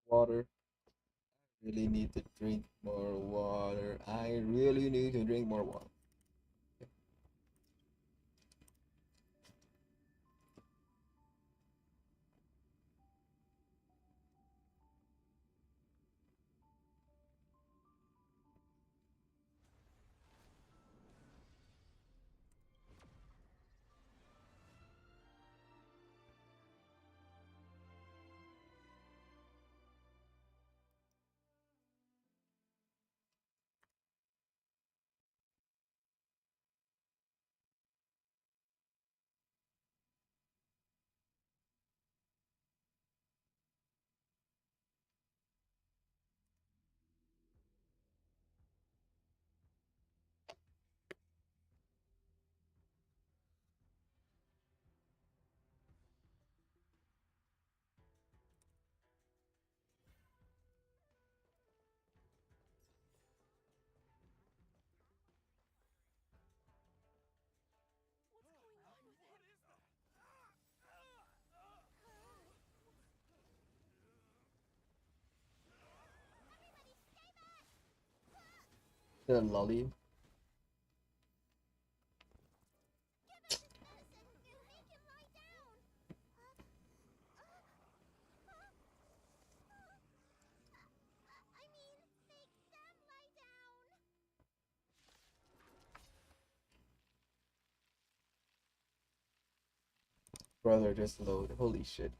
Water. Really need to drink more water. I really need to drink more water. The lolly. Brother, just load. Holy shit.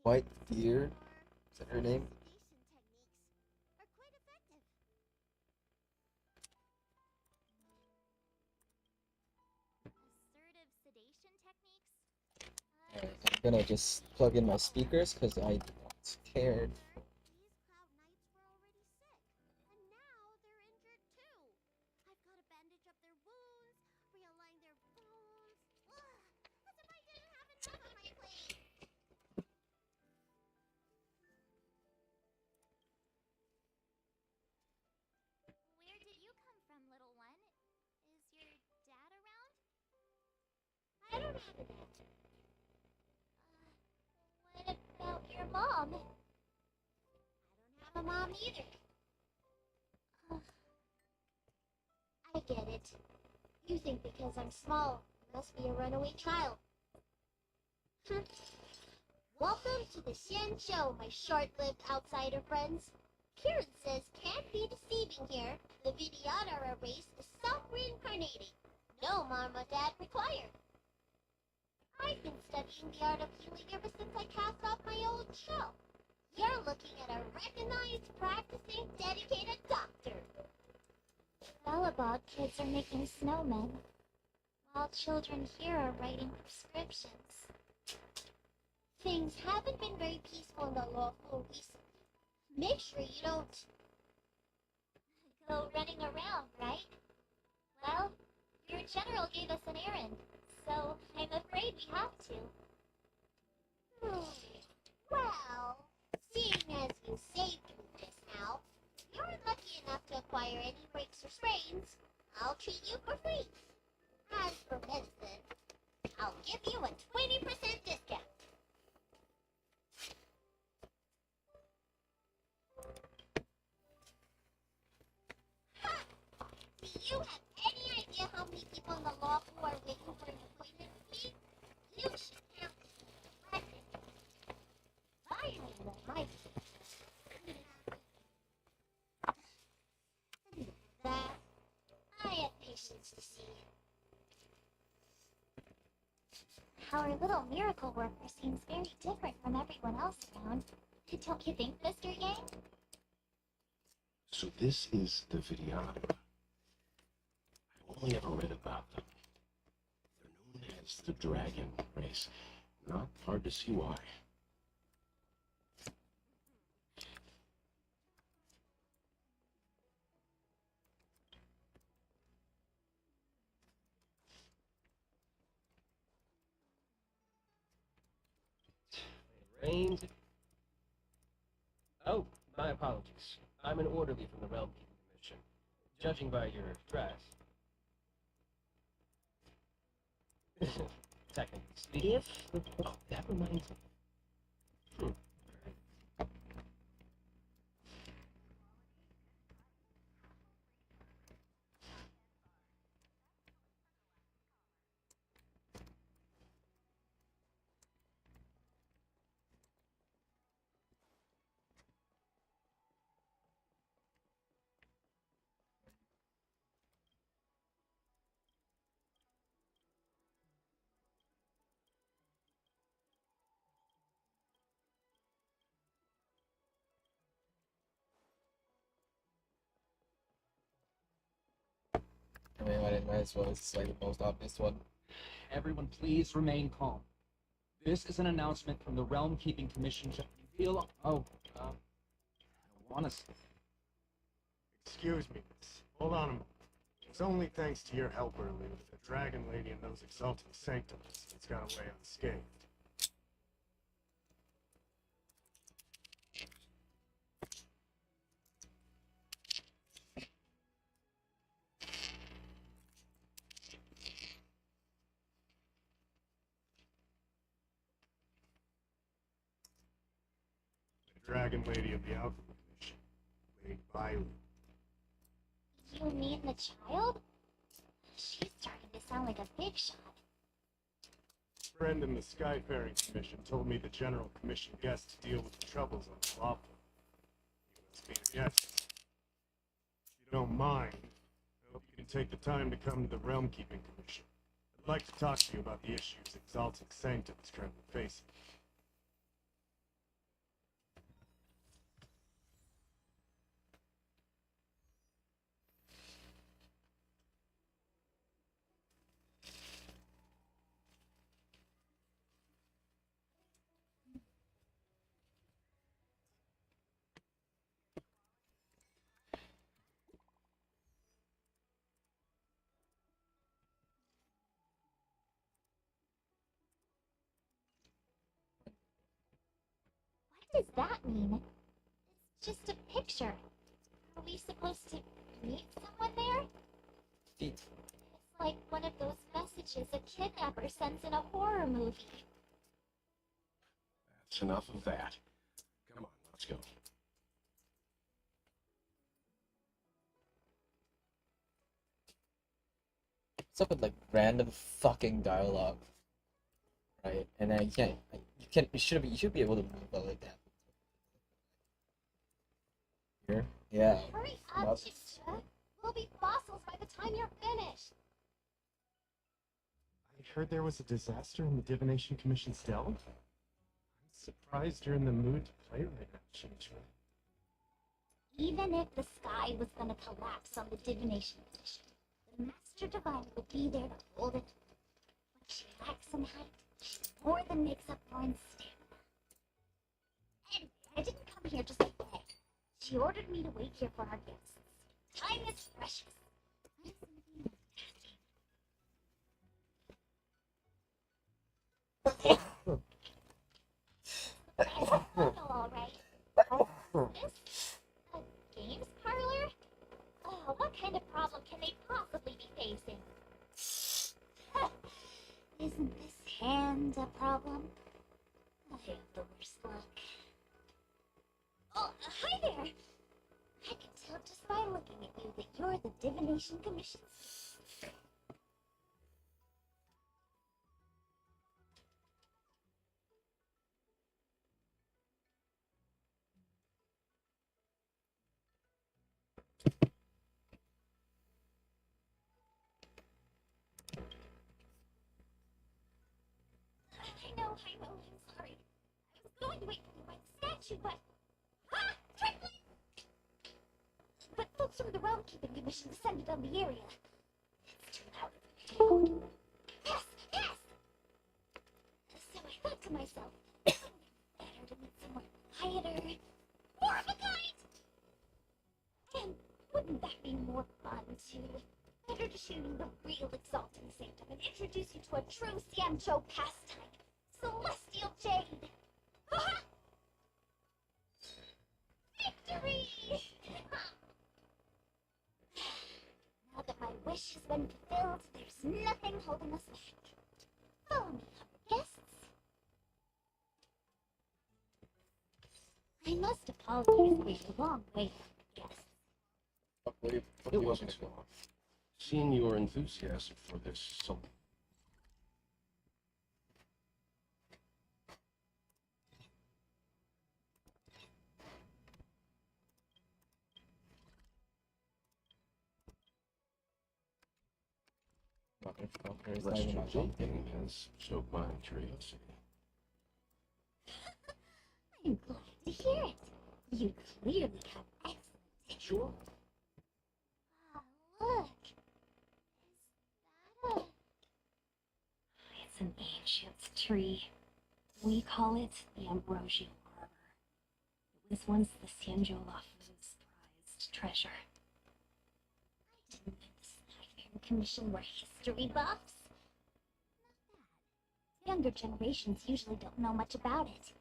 White Deer? Is that her name? I'm gonna just plug in my speakers because I don't care. What about your mom? I don't have a mom either. I get it. You think because I'm small, I must be a runaway child. Welcome to the Xian Show, my short-lived outsider friends. Kieran says can't be deceiving here. The Vidyadhara race is self-reincarnating. No mom or dad required. I've been studying the art of healing ever since I cast off my old shell. You're looking at a recognized, practicing, dedicated doctor. Bellabog kids are making snowmen, while children here are writing prescriptions. Things haven't been very peaceful in the law school recently. Make sure you don't go running around, right? Well, your general gave us an errand, so I'm afraid we have to. Well, seeing as you saved me just now, you're lucky enough to acquire any breaks or sprains, I'll treat you for free. As for medicine, I'll give you a 20% discount. Ha! Do you have any idea how many people in the law who are waiting for an appointment with me? You should count it. I have my that. I have patience to see. Our little miracle worker seems very different from everyone else around. Don't you think, Mr. Yang? So this is the Vidyadhara. I've only ever read about them. They're known as the Dragon Race. Not hard to see why. Rains. Oh, my apologies. I'm an orderly from the Realm Keeping Commission. Judging by your dress. Technically speaking. Oh, that reminds me. I mean, I might as well. It's like the most obvious one. Everyone, please remain calm. This is an announcement from the Realm Keeping Commission. You feel? Oh, I want to. Excuse me, miss. Hold on a moment. It's only thanks to your help earlier that the Dragon Lady and those exalting sanctums has got away unscathed. The Dragon Lady of the Alchemy Commission, Lady Bailu. You mean the child? She's starting to sound like a big shot. Friend in the Skyfaring Commission told me the General Commission guest to deal with the troubles on the law. You must be a guest. If you don't mind, I hope you can take the time to come to the Realm Keeping Commission. I'd like to talk to you about the issues Exalted Sanctum is currently facing. What does that mean? It's just a picture. Are we supposed to meet someone there? It's like one of those messages a kidnapper sends in a horror movie. That's enough of that. Come on, let's go. What's up with like random fucking dialogue, right? And then you should be able to move it like that. Here, yeah. Hurry Not- up, Jinja. We'll be fossils by the time you're finished. I heard there was a disaster in the Divination Commission's Delve. I'm surprised you're in the mood to play right now, Jinja. Even if the sky was gonna collapse on the divination edition, the Master Divine would be there to hold it. What she lacks in height, she more than makes up for in stamina. Anyway, I didn't come here just to beg. She ordered me to wait here for our guests. Time is precious. I have something to ask you. All right. This? A games parlor? Oh, what kind of problem can they possibly be facing? Isn't this hand a problem? I have the worst luck. Oh, hi there! I can tell just by looking at you that you're the Divination Commission. I know, I'm sorry. I was going to wait for you by the get you, but... Ah! Tripling! But folks from the Realm Keeping Commission descended on the area. It's too loud. Yes! Yes! So I thought to myself, better to meet somewhere quieter, more of a kind! And wouldn't that be more fun, too? Better to show you the real Exalting Sanctum and introduce you to a true Xianzhou pastime, Celestial Jade! Ha-ha! Victory! Now that my wish has been fulfilled, there's nothing holding us back. Follow me, guests. I must apologize for your long wait, guests. What It wasn't so long. Seeing your enthusiasm for this so Motherfucker, it's not rest even your my fault. thinking has choked my curiosity. I'm glad to hear it. You clearly have excellent taste. Sure. Ah, look. Is that a... It's an ancient tree. We call it the Ambrosial Arbor. It was once the Xianzhou Laflu's prized treasure. I didn't know the Skyfaring Commission were history buffs. Not bad. Younger generations usually don't know much about it.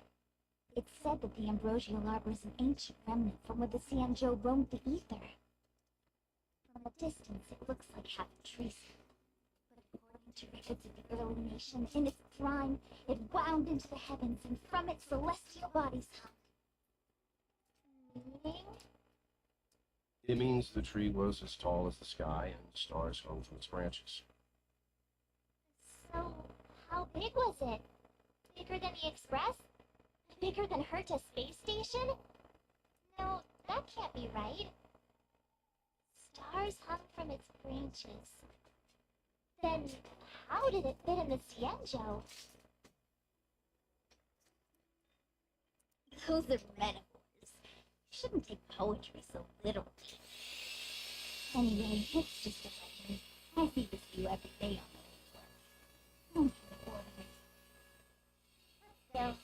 It's said that the Ambrosial Arbor is an ancient remnant from where the Xianzhou roamed the ether. From a distance, it looks like half a tree stump. But according to records of the early nation, in its prime, it wound into the heavens, and from it celestial bodies hung. Meaning? It means the tree was as tall as the sky and stars hung from its branches. So, how big was it? Bigger than the Express? Bigger than Herta Space Station? No, that can't be right. Stars hung from its branches. Then, how did it fit in the Xianzhou? Those are metaphors. You shouldn't take poetry so literally. Anyway, it's just a legend. I see this view every day on the network. Let's go.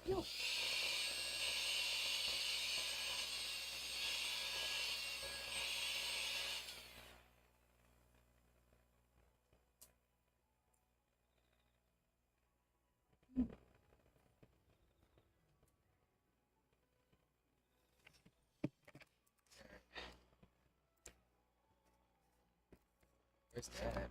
Yo. Where's that?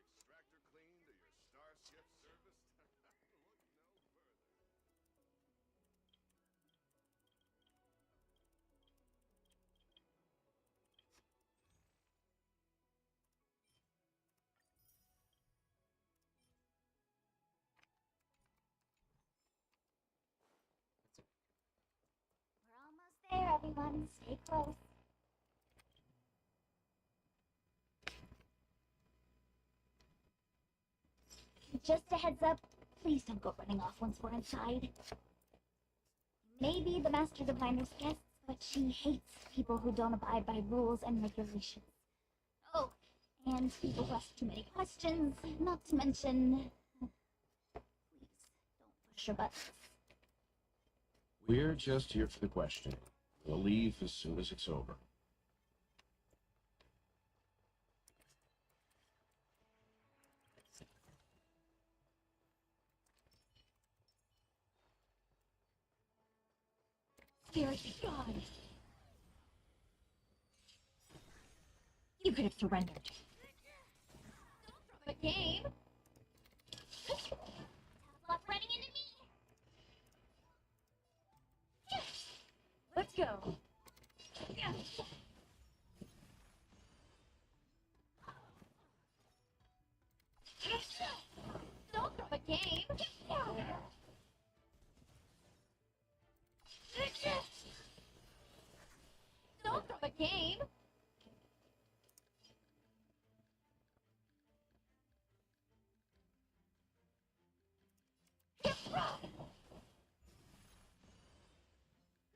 Extractor cleaned or your starship serviced? Look no further. We're almost there, everyone. Stay close. Just a heads up, please don't go running off once we're inside. Maybe the Master Diviner's guests, but she hates people who don't abide by rules and regulations. Oh, and people who ask too many questions, not to mention... Please, don't push your buttons. We're just here for the questioning. We'll leave as soon as it's over. Very God. You could have surrendered. The game. Left running into me. Let's go. Don't throw the game. Don't throw the game.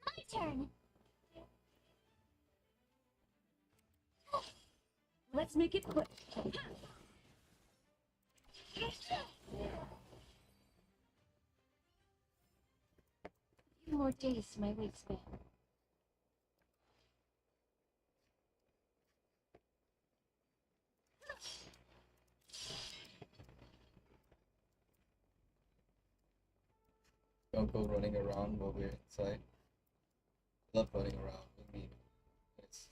My turn. Let's make it quick. A few more days to my wingspan. Don't go running around while we're inside. Love running around. I mean, it's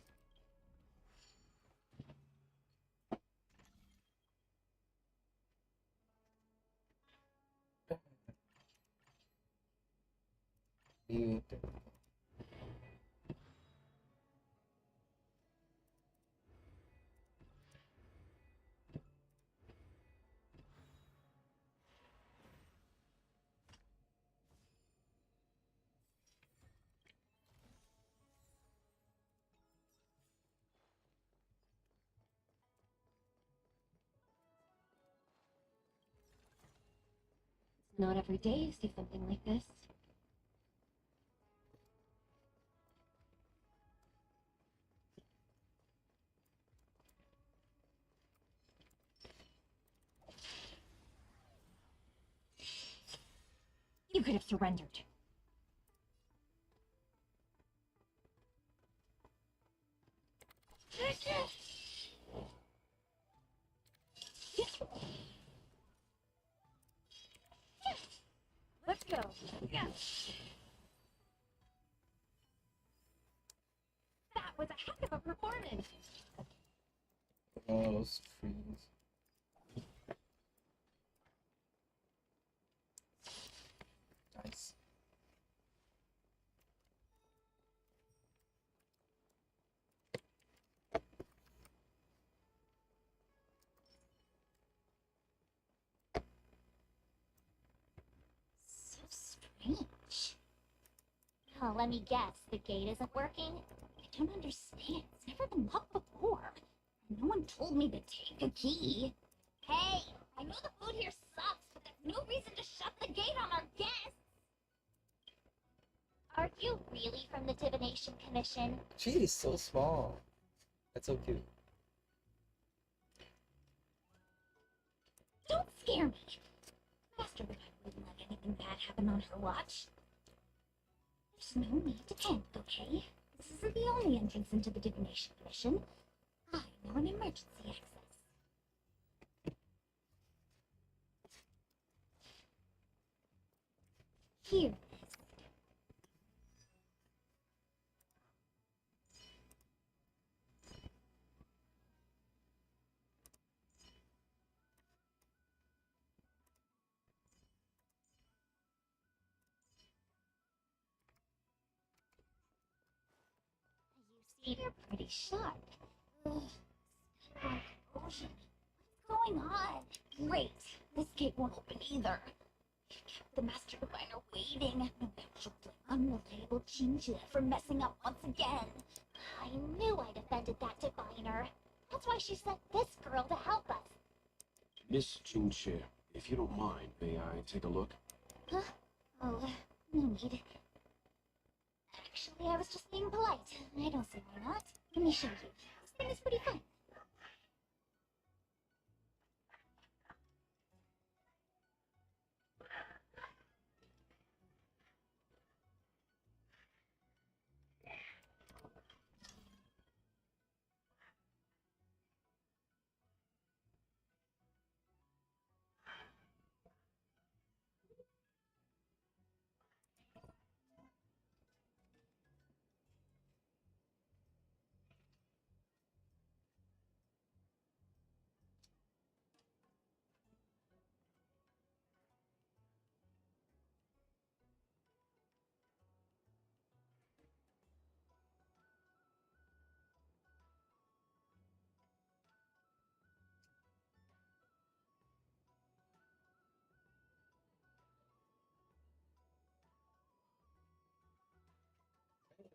beautiful. It's not every day you see something like this. You could have surrendered. Let's go. That was a heck of a performance. Oh, those trees. Nice. So strange. Oh, let me guess. The gate isn't working? I don't understand. It's never been locked before. No one told me to take a key. Hey, I know the food here sucks, but there's no reason to shut the gate on our guests. Are you really from the Divination Commission? She is so small. That's so cute. Don't scare me. Master would not wouldn't let anything bad happen on her watch. There's no need to panic, okay? This isn't the only entrance into the Divination Commission. I know an emergency access. Here it is. You see, you're pretty sharp. Ugh, composure. What's going on? Great. This gate won't open either. The Master Diviner waiting. No actual unreliable Jinja for messing up once again. I knew I'd offended that Diviner. That's why she sent this girl to help us. Miss Jinche, if you don't mind, may I take a look? Huh? Oh, no need. Actually, I was just being polite. I don't see why not. Let me show you. This thing is pretty fun.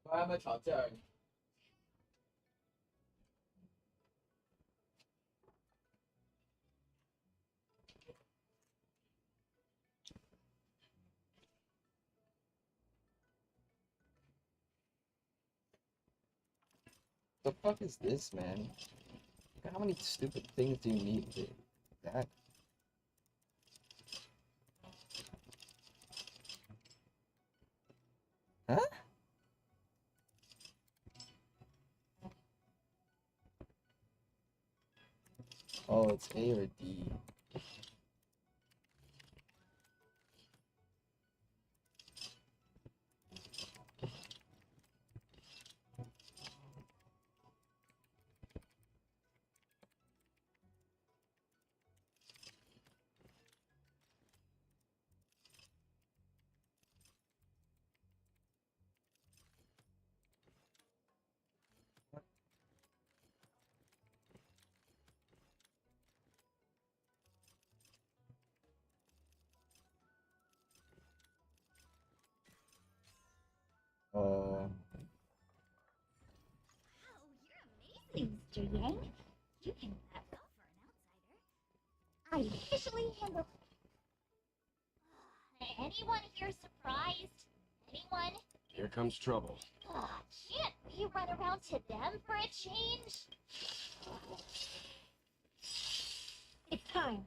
不然他们吵架而已。The fuck is this, man? How many stupid things do you need to that? Huh? Oh, it's A or D. Uh, Wow, you're amazing, Mr. Yang. You can that well for an outsider. I officially handle. Anyone here surprised? Anyone? Here comes trouble. Can't we run around to them for a change? It's time.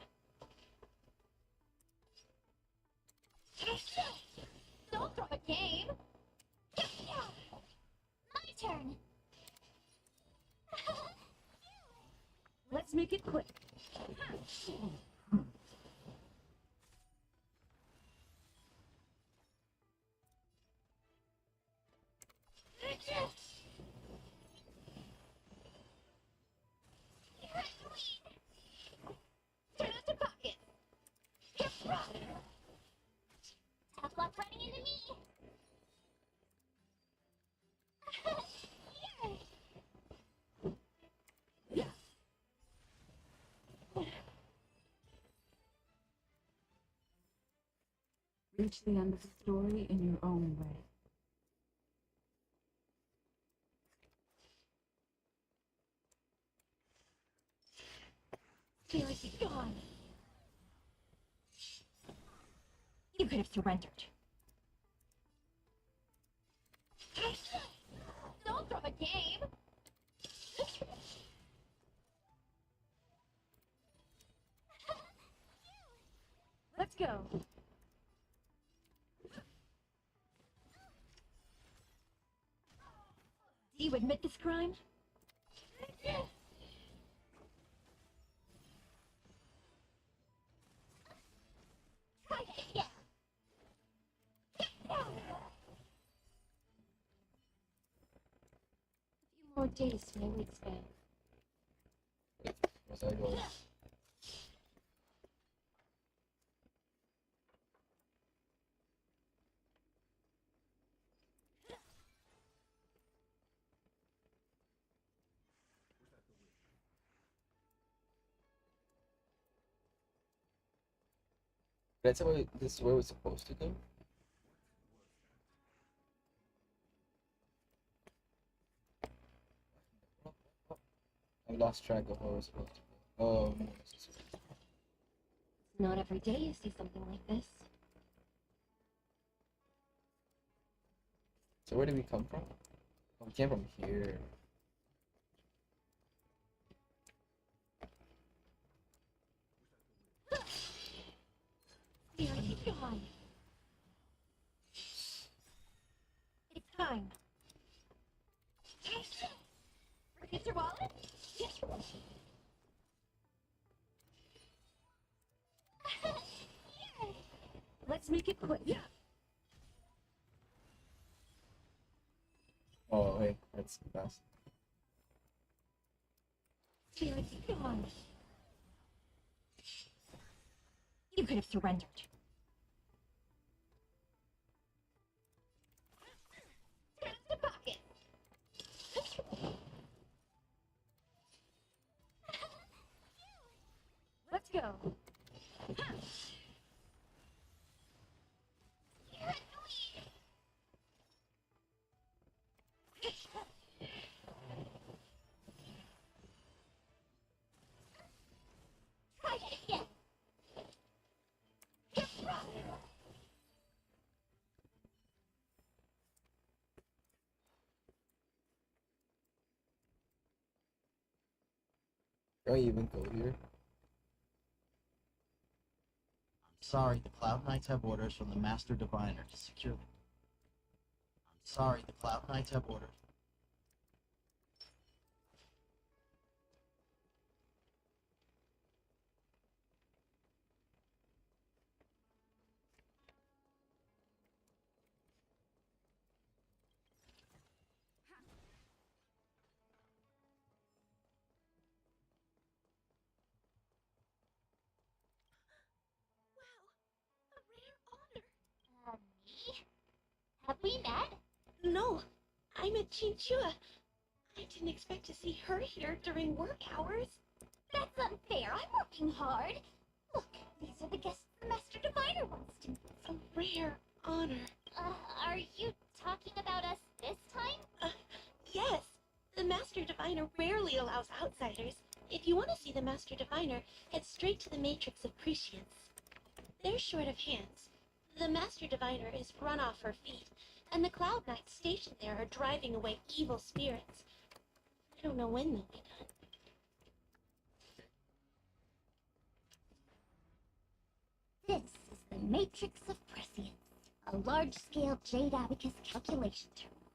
Don't throw a game. My turn. Let's make it quick. Turn out to pocket. Tough luck running into me. Reach the end of the story in your own way. Spirit is gone. You could have surrendered. Don't throw a game. Let's go. Do you admit this crime? Try it again. A few more days to my wingspan. Where's that going? That's where this is where we're supposed to go. I lost track of where we're supposed to go. Oh, no, this is- Not every day you see something like this. so where did we come from? Oh, we came from here. Spirit is gone. It's time. Forget your wallet? Let's make it quick. Oh, wait, that's fast. Spirit is gone. You could have surrendered. Turn out to pocket. Let's go. Do I even go here? I'm sorry, the Cloud Knights have orders from the Master Diviner to secure them. I'm sorry, the Cloud Knights have orders. A rare honor. Me? Have we met? No, I'm at Chinchua. I didn't expect to see her here during work hours. That's unfair. I'm working hard. Look, these are the guests the Master Diviner wants to meet. A rare honor. Are you talking about us this time? Yes, the Master Diviner rarely allows outsiders. If you want to see the Master Diviner, head straight to the Matrix of Prescience. They're short of hands. The Master Diviner is run off her feet, and the Cloud Knights stationed there are driving away evil spirits. I don't know when they'll be done. This is the Matrix of Prescience, a large-scale Jade Abacus calculation terminal.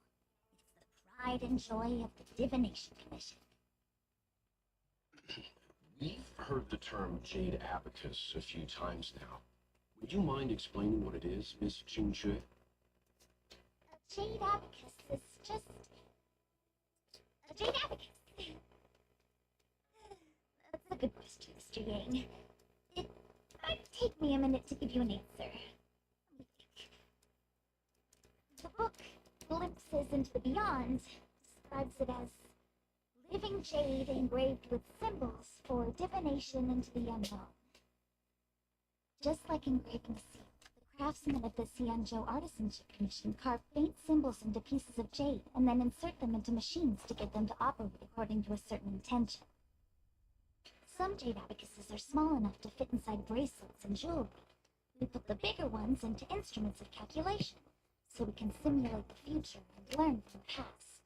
It's the pride and joy of the Divination Commission. We've heard the term Jade Abacus a few times now. Would you mind explaining what it is, Miss Qingxue? A Jade Abacus is just... a Jade Abacus. That's a good question, Mr. Yang. It might take me a minute to give you an answer. Let me think. The book, Glimpses into the Beyond, describes it as living jade engraved with symbols for divination into the unknown. Just like engraving seal, the craftsmen of the Xianzhou Artisanship Commission carve faint symbols into pieces of jade and then insert them into machines to get them to operate according to a certain intention. Some jade abacuses are small enough to fit inside bracelets and jewelry. We put the bigger ones into instruments of calculation, so we can simulate the future and learn from the past.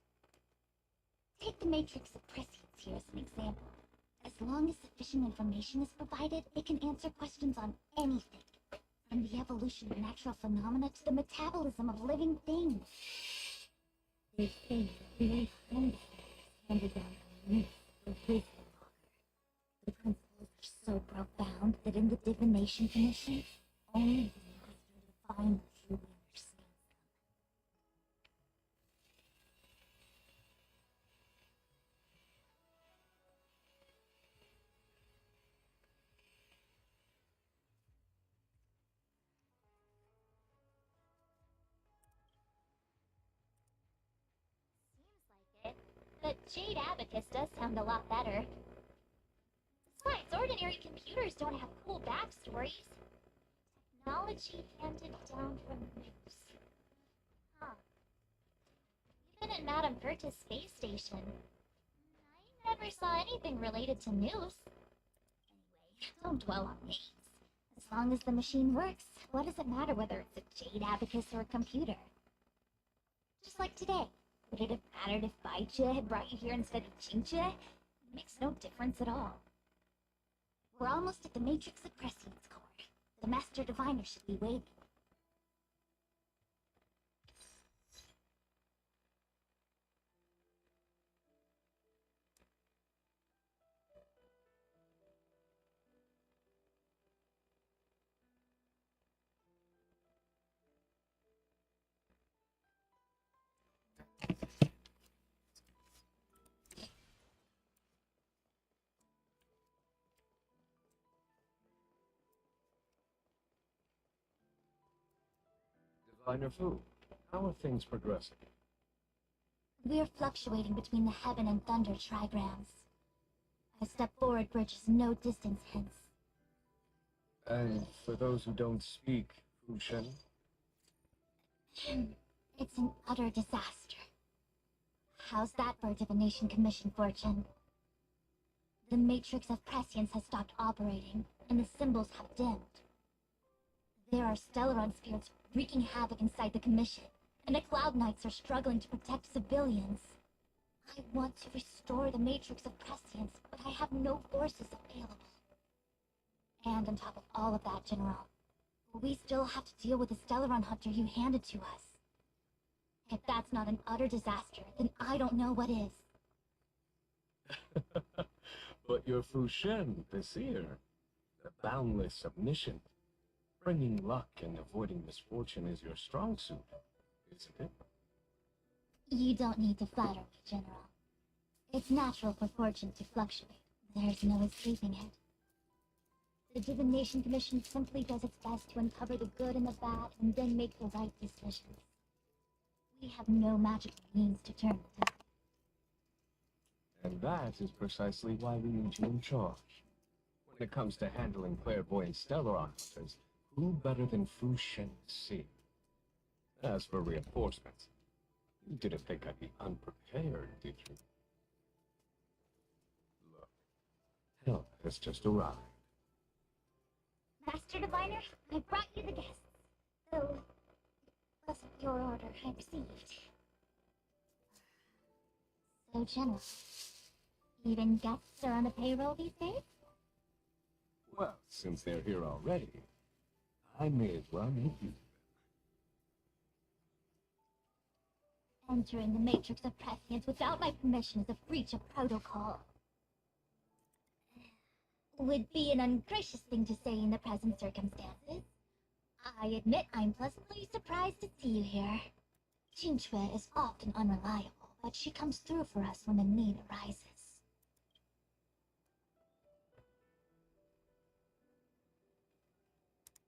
Take the Matrix of Prescience here as an example. As long as sufficient information is provided, it can answer questions on anything, from the evolution of natural phenomena to the metabolism of living things. They say that the handed down from myths or wisdom longer. The principles are so profound that in the Divination Commission, only the Master Diviner truly understands them. Seems like it, but Jade Abacus does sound a lot better. Besides, ordinary computers don't have cool backstories. Technology handed down from Noose. Huh. Even at Madame Berta's space station, I never saw anything related to Noose. Anyway, don't dwell on names. As long as the machine works, what does it matter whether it's a Jade Abacus or a computer? Just like today. Would it have mattered if Baichue had brought you here instead of Qingxue? It makes no difference at all. We're almost at the Matrix of Prescience Core. The Master Diviner should be waiting. Diviner Fu, how are things progressing? We're fluctuating between the heaven and thunder trigrams. A step forward bridges no distance hence. And for those who don't speak Fushen, It's an utter disaster. How's that for a Divination Commission fortune? The Matrix of Prescience has stopped operating, and the symbols have dimmed. There are Stellaron spirits wreaking havoc inside the Commission, and the Cloud Knights are struggling to protect civilians. I want to restore the matrix of prescience, but I have no forces available. And on top of all of that, General, we still have to deal with the Stellaron Hunter you handed to us. If that's not an utter disaster, then I don't know what is. But your Fu Shen, the seer, the boundless submission, bringing luck and avoiding misfortune is your strong suit, isn't it? You don't need to flatter me, General. It's natural for fortune to fluctuate. There's no escaping it. The Divination Commission simply does its best to uncover the good and the bad and then make the right decisions. We have no magical means to turn the tide. And that is precisely why we need you in charge. When it comes to handling clairvoyant stellar hunters, who better than Fu Shen to see? As for reinforcements, you didn't think I'd be unprepared, did you? Look, help has just arrived. Master Diviner, I brought you the guests. Though, it wasn't your order I received. So, General, even guests are on the payroll these days? Well, since they're here already, I may as well meet you. Entering the Matrix of Prescience without my permission is a breach of protocol. Would be an ungracious thing to say in the present circumstances. I admit I'm pleasantly surprised to see you here. Qingque is often unreliable, but she comes through for us when the need arises.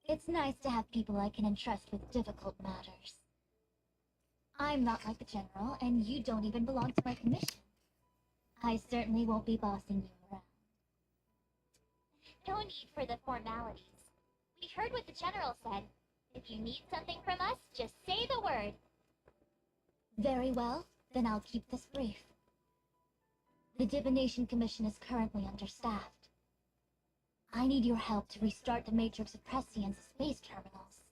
It's nice to have people I can entrust with difficult matters. I'm not like the General, and you don't even belong to my commission. I certainly won't be bossing you around. No need for the formalities. We heard what the General said. If you need something from us, just say the word. Very well, then I'll keep this brief. The Divination Commission is currently understaffed. I need your help to restart the Matrix of Prescience space terminals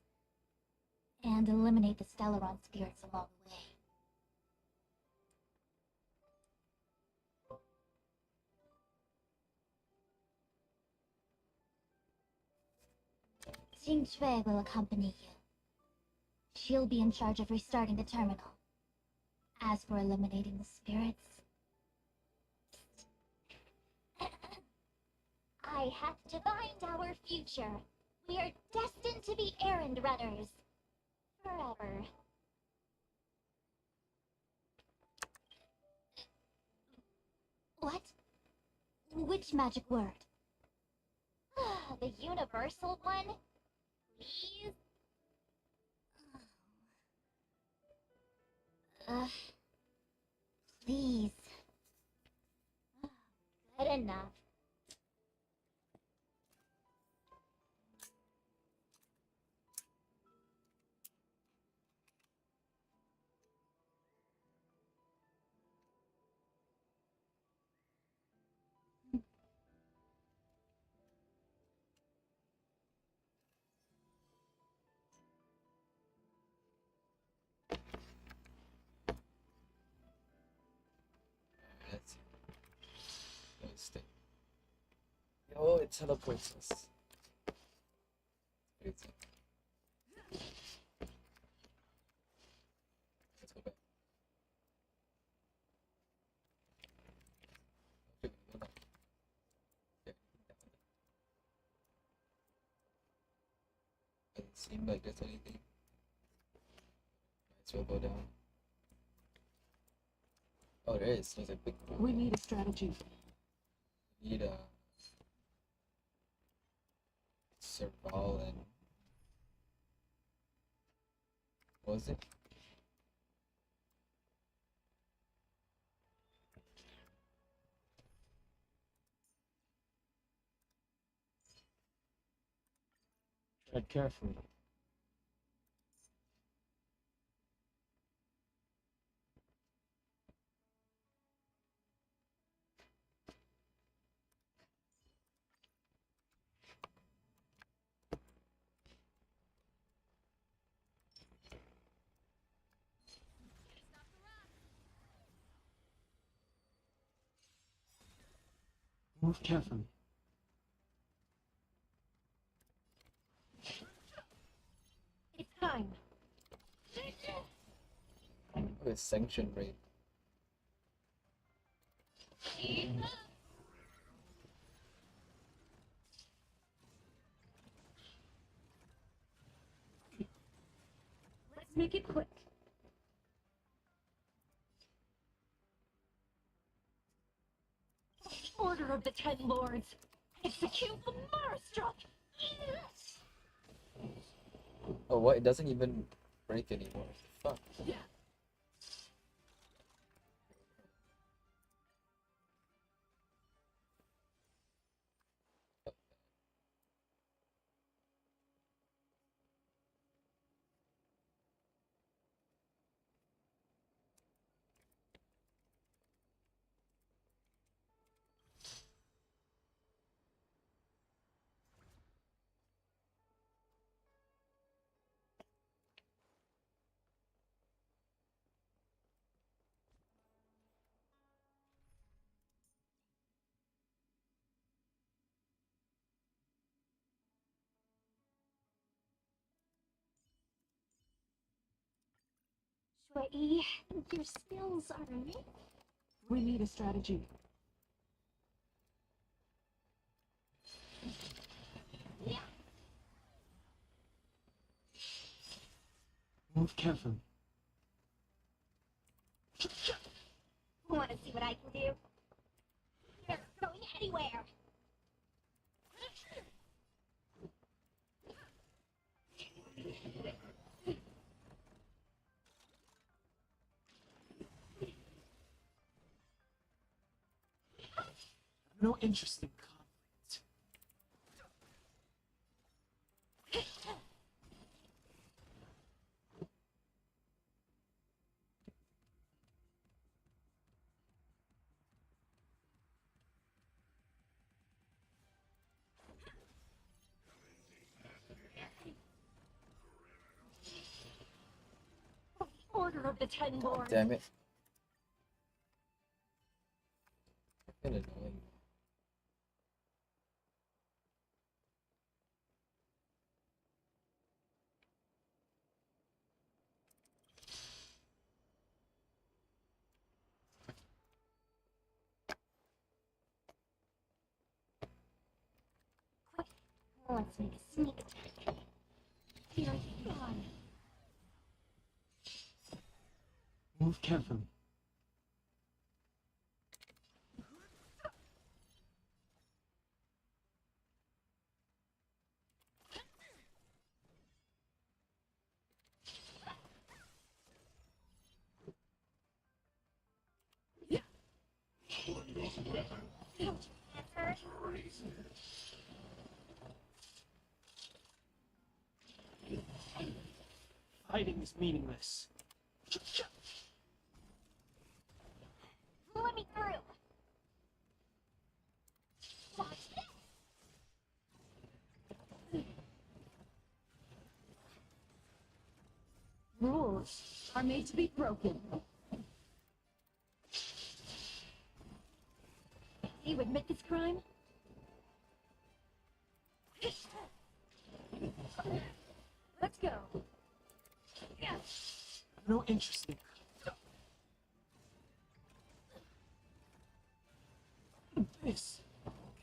and eliminate the Stellaron spirits along the way. Qingque will accompany you. She'll be in charge of restarting the terminal. As for eliminating the spirits, I have divined our future. We are destined to be errand runners. Forever. What? Which magic word? The universal one? Please? Please. Good enough. Let's stay. Oh, it teleports us. Let's go back. Okay, go back. Okay. Doesn't seem like there's anything. Might as well go down. Oh, there is. There's a big one. We need a strategy. Need a Serval and what was it? Tread carefully. Move carefully. It's time. Look at sanction rate. Let's make it quick. Order of the Ten Lords. Execute the Marstruck. Oh, what? It doesn't even break anymore. Fuck. Shui, your skills are amazing. We need a strategy. Move carefully. Want to see what I can do? You're not going anywhere. No interest in conflict. Order of the Ten Lords. Damn it. Fucking annoying. Let's make a sneak attack. Here you gone. Move carefully. Fighting is meaningless. Let me through. Watch this. Rules are made to be broken. Do you admit this crime? Let's go. No interest in this.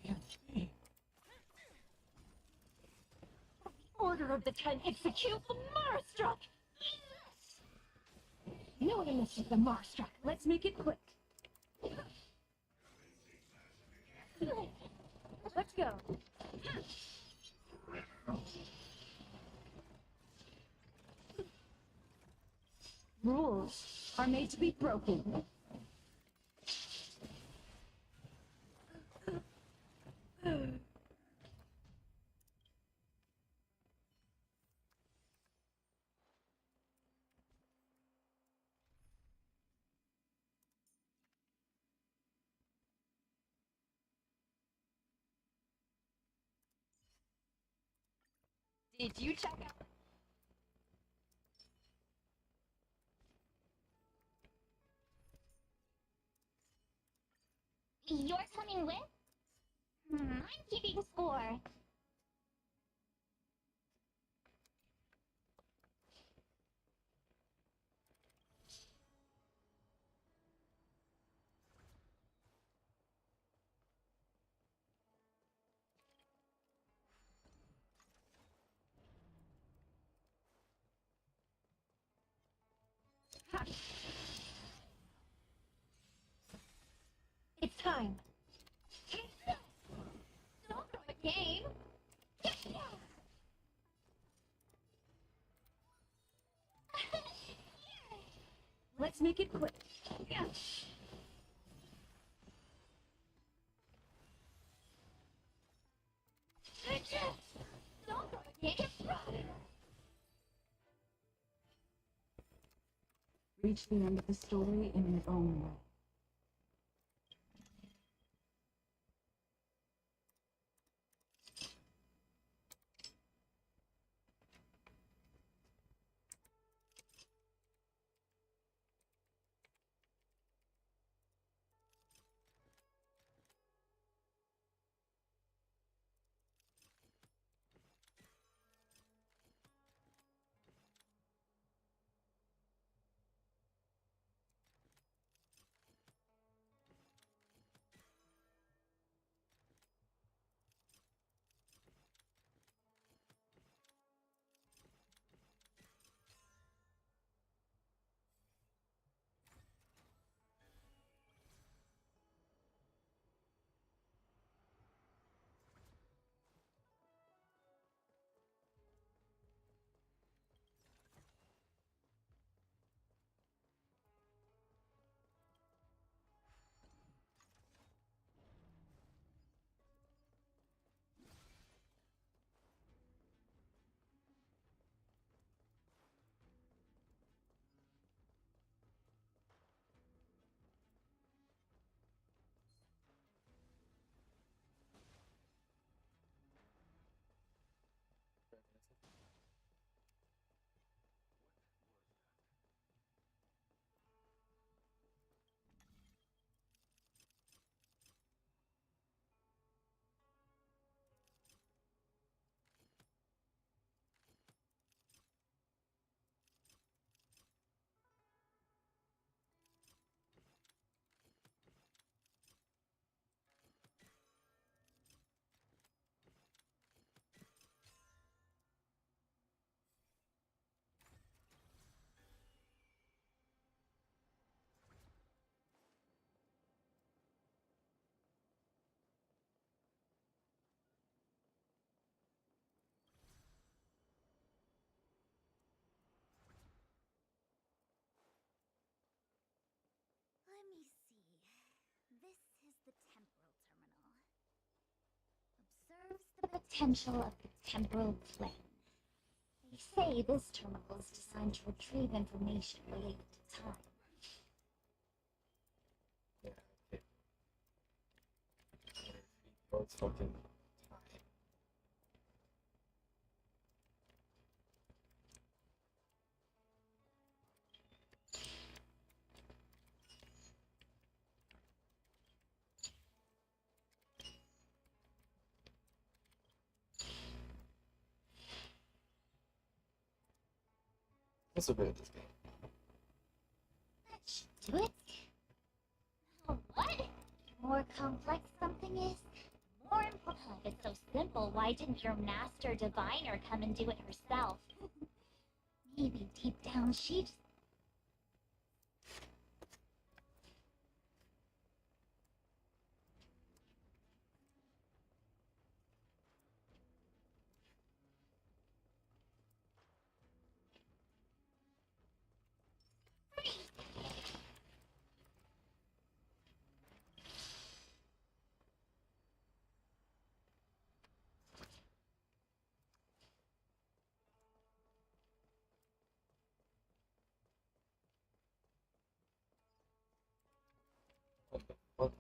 Can't be. Order of the Ten. Execute the Marstruck. You know what I missed with the Marstruck. Let's make it quick. Let's go. Rules are made to be broken. Did you check out? You're coming with? I'm keeping score. It's time. Don't throw a game. Let's make it quick. Don't throw a game. Reach the end of the story in your own way. Let me see. This is the temporal terminal. Observes the potential of the temporal plane. They say this terminal is designed to retrieve information related to time. Yeah, okay. Oh, it's fucking time. What's so good at this game? That should do it. Now what? The more complex something is, the more important. If it's so simple, why didn't your master diviner come and do it herself? Maybe deep down she just... What?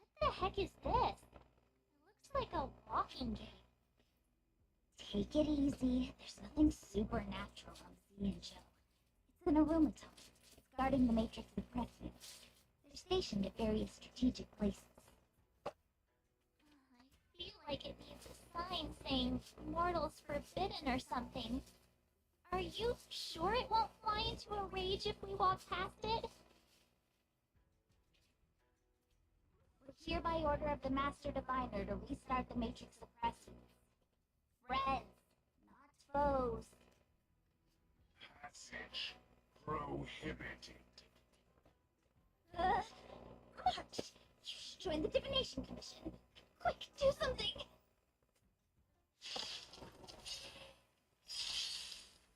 What the heck is this? It looks like a walking game. Take it easy. There's nothing supernatural on Z and Joe. It's an aromatome. It's guarding the matrix of Prescient. They're stationed at various strategic places. saying mortals forbidden or something. Are you sure it won't fly into a rage if we walk past it? We're here by order of the Master Diviner to restart the Matrix suppressors. Friends, not foes. Passage prohibited. March! Join the Divination Commission. Quick, do something!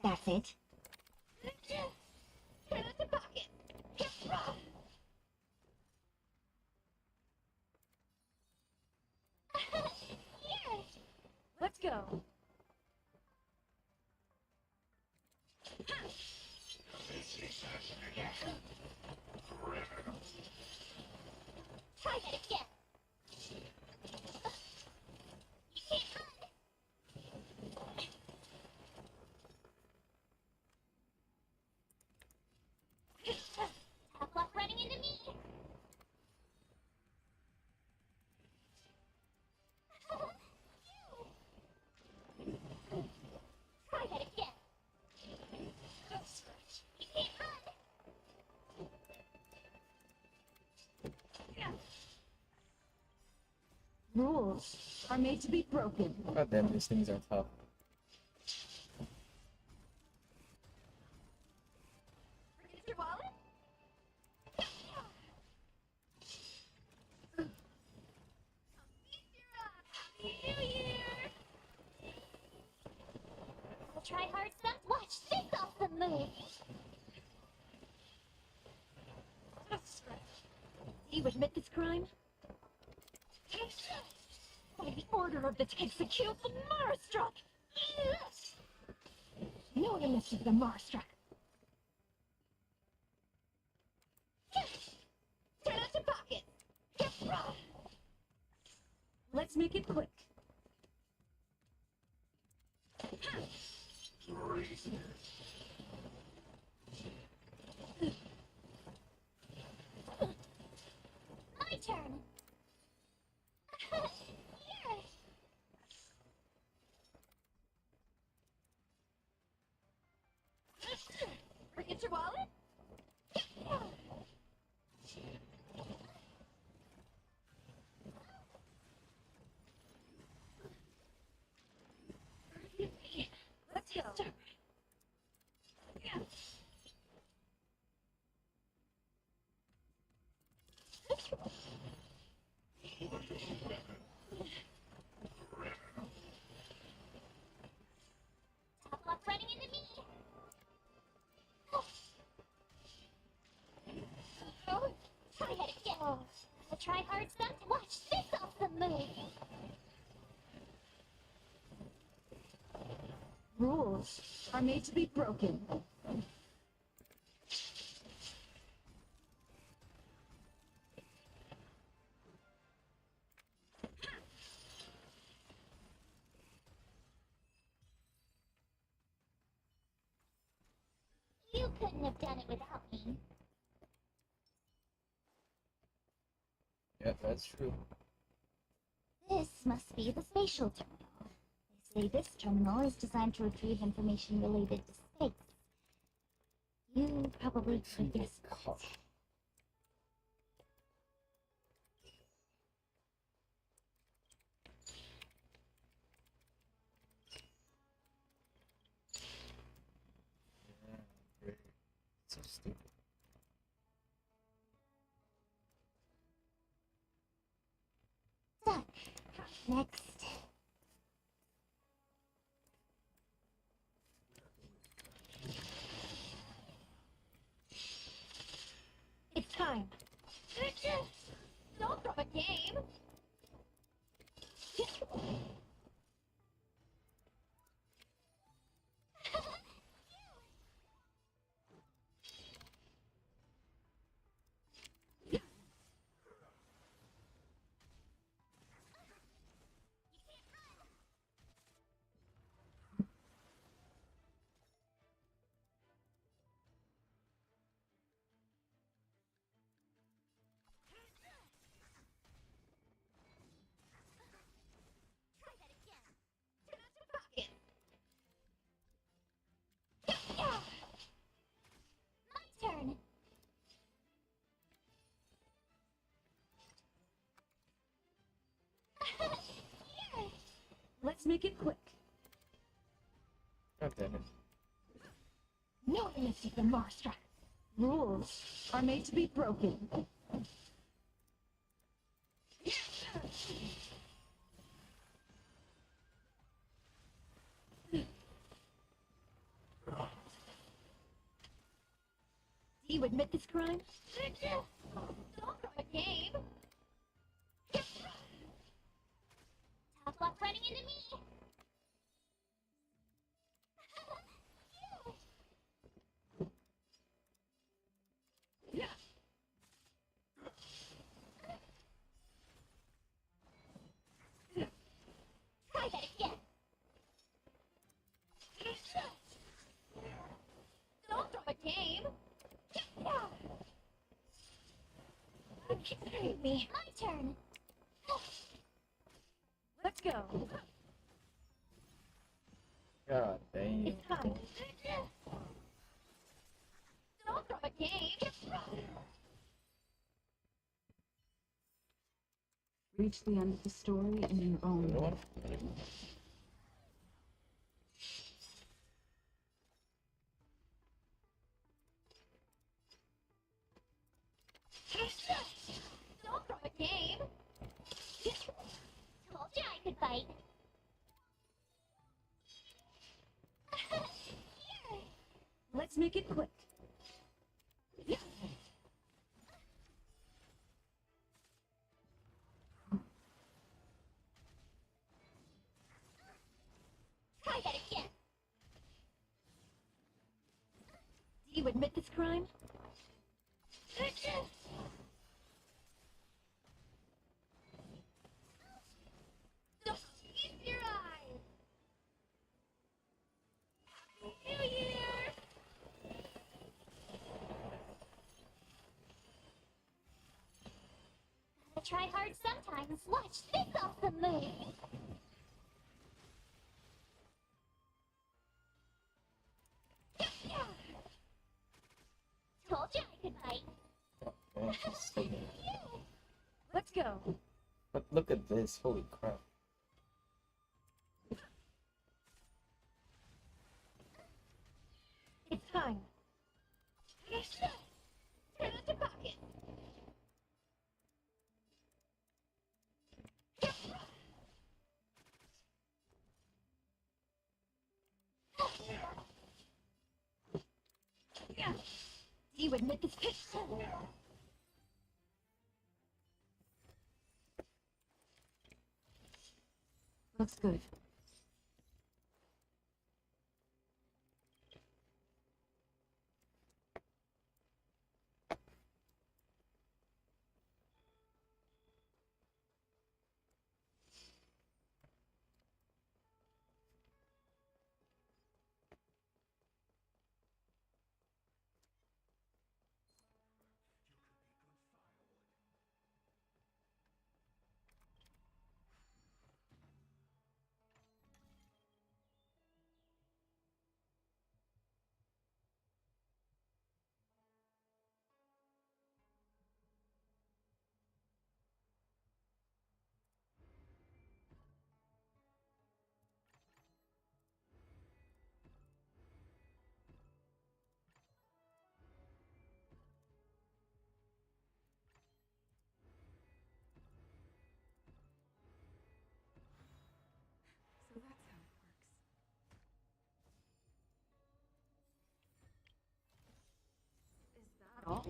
That's it. Turn out the pocket. Here! Let's go. Try that again. You can't run. Tough luck running into me. Try that again. You can't run. Rules are made to be broken. God damn, these things are tough. Forget your wallet? Happy New Year! We'll try hard stuff. Watch this awesome move. Do you admit this crime? By the order of the execute the Marastruck! No one misses the Marastruck. Turn out your pocket. Let's make it quick. My turn. Here. Forget your wallet? Let's go. Tough luck running into me. Oh, try that again. I'll try hard stuff. Watch this awesome move. Rules are made to be broken. You couldn't have done it without me. Yeah, that's true. This must be the spatial terminal. They say this terminal is designed to retrieve information related to space. You probably could guess that. Yeah, great. So stupid. Done. Next. It's time. Don't drop a game. Let's make it quick. God damn it. No limits of the Marstra. Rules are made to be broken. Do you admit this crime? Don't throw a game. Tough luck running into me. Try that again. Don't throw a game. Hurt me. My turn. Let's go. God damn. It's time. Don't throw a game. Reach the end of the story in your own Another way. one? Don't throw a game. Told you I could bite. Here. Let's make it quick. Try that again. Do you admit this crime? Don't use your eyes. Happy New Year! Gotta try hard sometimes. Watch this awesome move. Told you I could bite. Man, she's so good. Let's go. But look at this, holy crap. It's time. Turn out your pocket. Do you admit this picture? Looks good. So that's how it works. Is that all?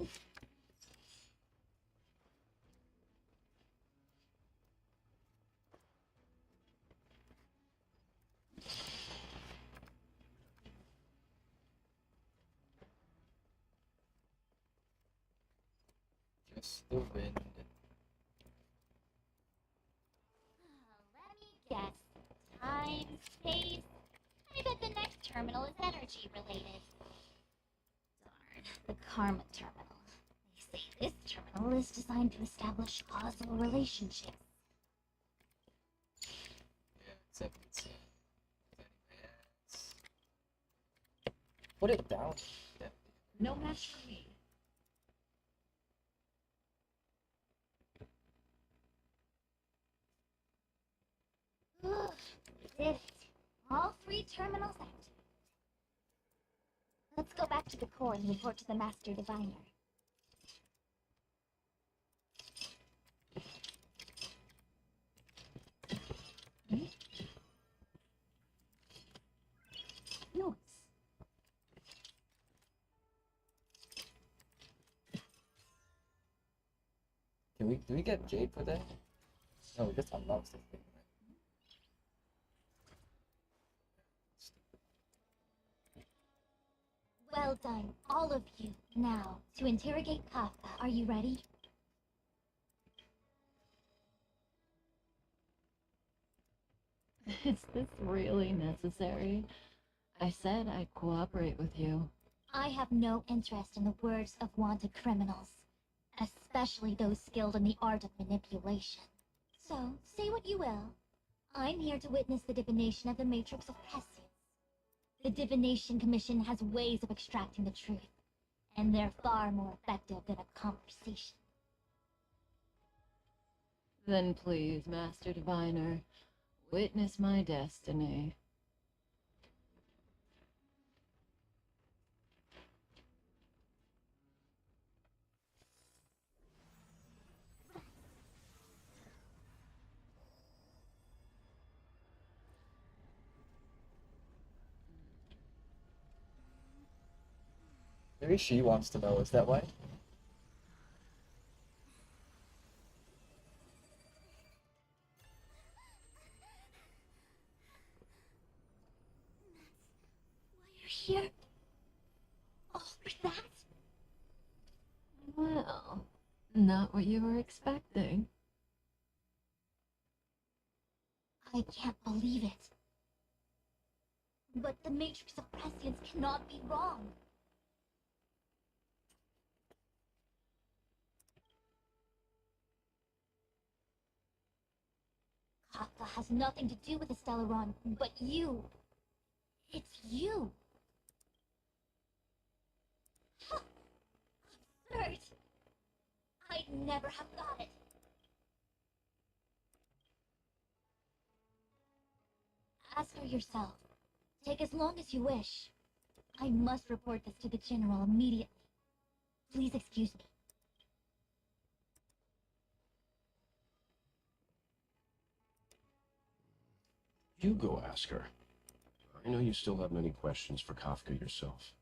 Just the wind. Let me guess. Time, space. I bet the next terminal is energy related. Darn, the Karma terminal. They say this terminal is designed to establish causal relationships. Yeah, except it's anyway, it's... Put it down. Yeah. No match for me. Ugh, did it. All 3 terminals active. Let's go back to the core and report to the Master Diviner. Yours. Do we get Jade for that? No, we just unlocks the thing, right? Well done, all of you. Now, to interrogate Kafka, are you ready? Is this really necessary? I said I'd cooperate with you. I have no interest in the words of wanted criminals, especially those skilled in the art of manipulation. So, say what you will. I'm here to witness the divination of the Matrix of Prescience. The Divination Commission has ways of extracting the truth, and they're far more effective than a conversation. Then please, Master Diviner, witness my destiny. Maybe she wants to know, is that why? You're here? All for that? Well, not what you were expecting. I can't believe it. But the Matrix of Prescience cannot be wrong. Kafka has nothing to do with the Stellaron, but you. It's you. Absurd. I'd never have got it. As for yourself, take as long as you wish. I must report this to the General immediately. Please excuse me. You go ask her. I know you still have many questions for Kafka yourself.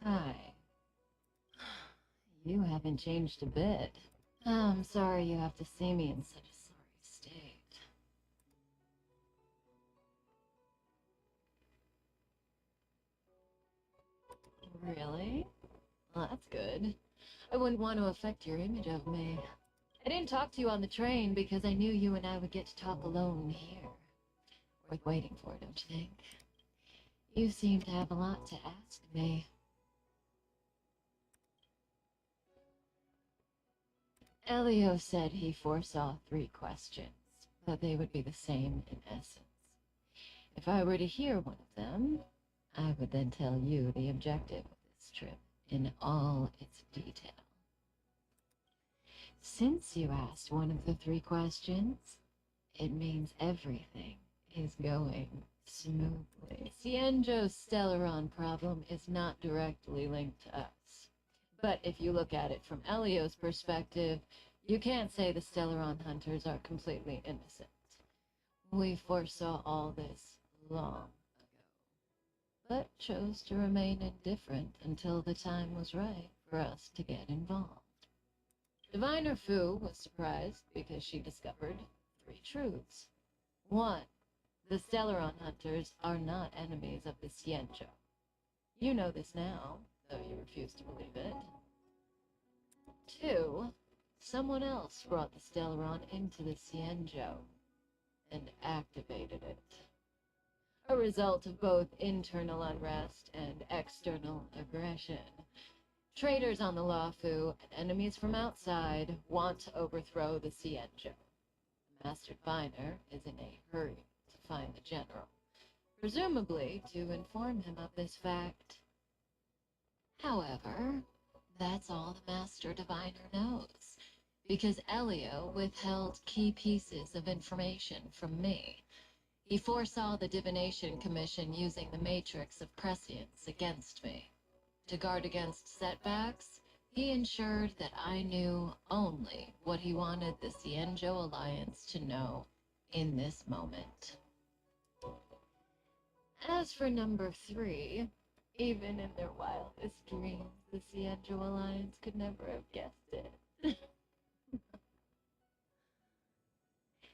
Hi. You haven't changed a bit. I'm sorry you have to see me in such a sorry state. Really? Well, that's good. I wouldn't want to affect your image of me. I didn't talk to you on the train because I knew you and I would get to talk alone here. Worth waiting for, don't you think? You seem to have a lot to ask me. Elio said he foresaw 3 questions, but they would be the same in essence. If I were to hear one of them, I would then tell you the objective of this trip in all its detail. Since you asked one of the 3 questions, it means everything is going smoothly. Cienjo's Stellaron problem is not directly linked to us. But if you look at it from Elio's perspective, you can't say the Stellaron hunters are completely innocent. We foresaw all this long ago, but chose to remain indifferent until the time was right for us to get involved. Diviner Fu was surprised because she discovered 3 truths. 1. The Stellaron hunters are not enemies of the Cienjo. You know this now, though you refuse to believe it. 2. Someone else brought the Stellaron into the Cienjo and activated it. A result of both internal unrest and external aggression. Traitors on the Luofu and enemies from outside want to overthrow the Cienjo. The Master Diviner is in a hurry to find the General, presumably to inform him of this fact. However, that's all the Master Diviner knows, because Elio withheld key pieces of information from me. He foresaw the Divination Commission using the Matrix of Prescience against me. To guard against setbacks, he ensured that I knew only what he wanted the Cienjo Alliance to know in this moment. As for number 3, even in their wildest dreams, the Cienjo Alliance could never have guessed it.